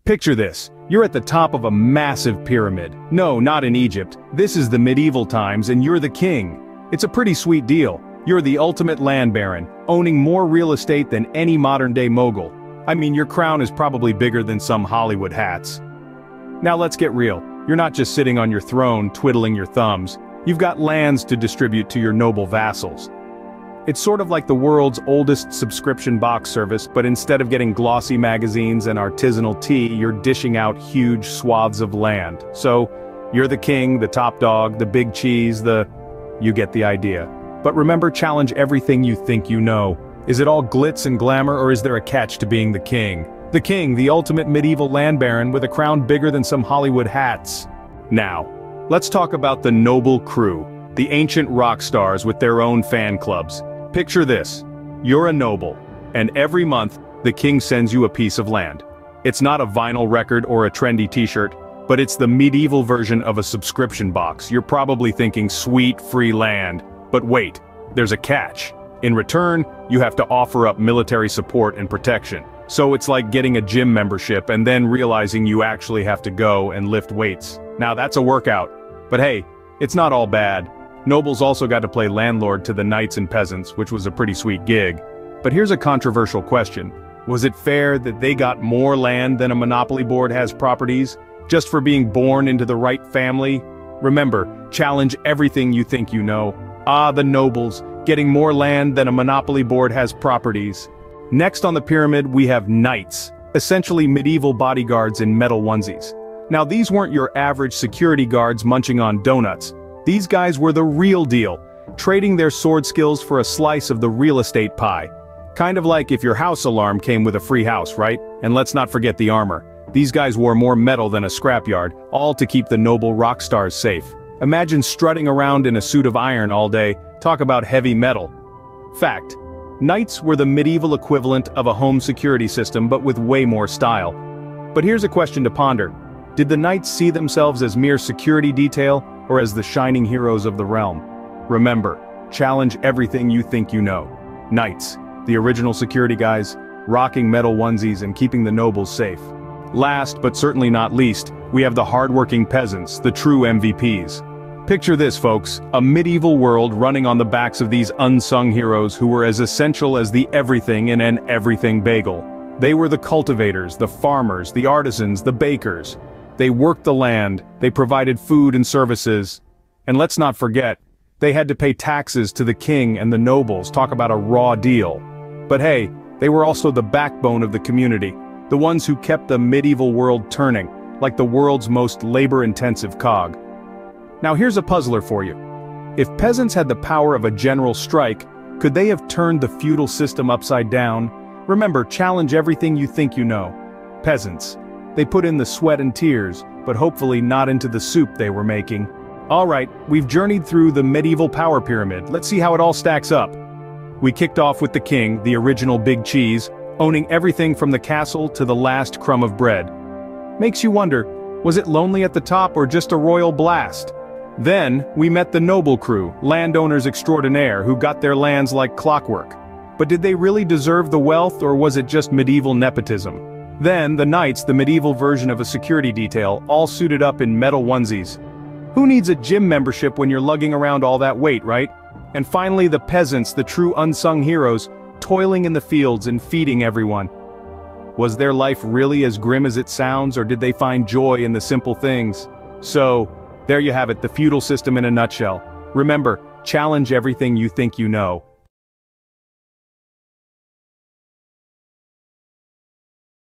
Picture this. You're at the top of a massive pyramid. No, not in Egypt. This is the medieval times and you're the king. It's a pretty sweet deal. You're the ultimate land baron, owning more real estate than any modern-day mogul. I mean, your crown is probably bigger than some Hollywood hats. Now let's get real. You're not just sitting on your throne, twiddling your thumbs. You've got lands to distribute to your noble vassals. It's sort of like the world's oldest subscription box service, but instead of getting glossy magazines and artisanal tea, you're dishing out huge swaths of land. So, you're the king, the top dog, the big cheese, you get the idea. But remember, challenge everything you think you know. Is it all glitz and glamour, or is there a catch to being the king? The king, the ultimate medieval land baron with a crown bigger than some Hollywood hats. Now, let's talk about the noble crew, the ancient rock stars with their own fan clubs. Picture this. You're a noble, and every month, the king sends you a piece of land. It's not a vinyl record or a trendy t-shirt, but it's the medieval version of a subscription box. You're probably thinking sweet, free land. But wait, there's a catch. In return, you have to offer up military support and protection. So it's like getting a gym membership and then realizing you actually have to go and lift weights. Now that's a workout. But hey, it's not all bad. Nobles also got to play landlord to the knights and peasants, which was a pretty sweet gig. But here's a controversial question. Was it fair that they got more land than a monopoly board has properties, just for being born into the right family? Remember, challenge everything you think you know. Ah, the nobles, getting more land than a monopoly board has properties. Next on the pyramid we have knights, essentially medieval bodyguards in metal onesies. Now these weren't your average security guards munching on donuts. These guys were the real deal, trading their sword skills for a slice of the real estate pie. Kind of like if your house alarm came with a free house, right? And let's not forget the armor. These guys wore more metal than a scrapyard, all to keep the noble rock stars safe. Imagine strutting around in a suit of iron all day, talk about heavy metal. Fact. Knights were the medieval equivalent of a home security system but with way more style. But here's a question to ponder. Did the knights see themselves as mere security detail, or as the shining heroes of the realm? Remember, challenge everything you think you know. Knights, the original security guys, rocking metal onesies and keeping the nobles safe. Last, but certainly not least, we have the hardworking peasants, the true MVPs. Picture this, folks, a medieval world running on the backs of these unsung heroes who were as essential as the everything in an everything bagel. They were the cultivators, the farmers, the artisans, the bakers. They worked the land, they provided food and services. And let's not forget, they had to pay taxes to the king and the nobles, talk about a raw deal. But hey, they were also the backbone of the community, the ones who kept the medieval world turning, like the world's most labor-intensive cog. Now here's a puzzler for you. If peasants had the power of a general strike, could they have turned the feudal system upside down? Remember, challenge everything you think you know. Peasants. They put in the sweat and tears, but hopefully not into the soup they were making. Alright, we've journeyed through the medieval power pyramid. Let's see how it all stacks up. We kicked off with the king, the original big cheese, owning everything from the castle to the last crumb of bread. Makes you wonder, was it lonely at the top or just a royal blast? Then, we met the noble crew, landowners extraordinaire who got their lands like clockwork. But did they really deserve the wealth, or was it just medieval nepotism? Then, the knights, the medieval version of a security detail, all suited up in metal onesies. Who needs a gym membership when you're lugging around all that weight, right? And finally the peasants, the true unsung heroes, toiling in the fields and feeding everyone. Was their life really as grim as it sounds, or did they find joy in the simple things? So, there you have it, the feudal system in a nutshell. Remember, challenge everything you think you know.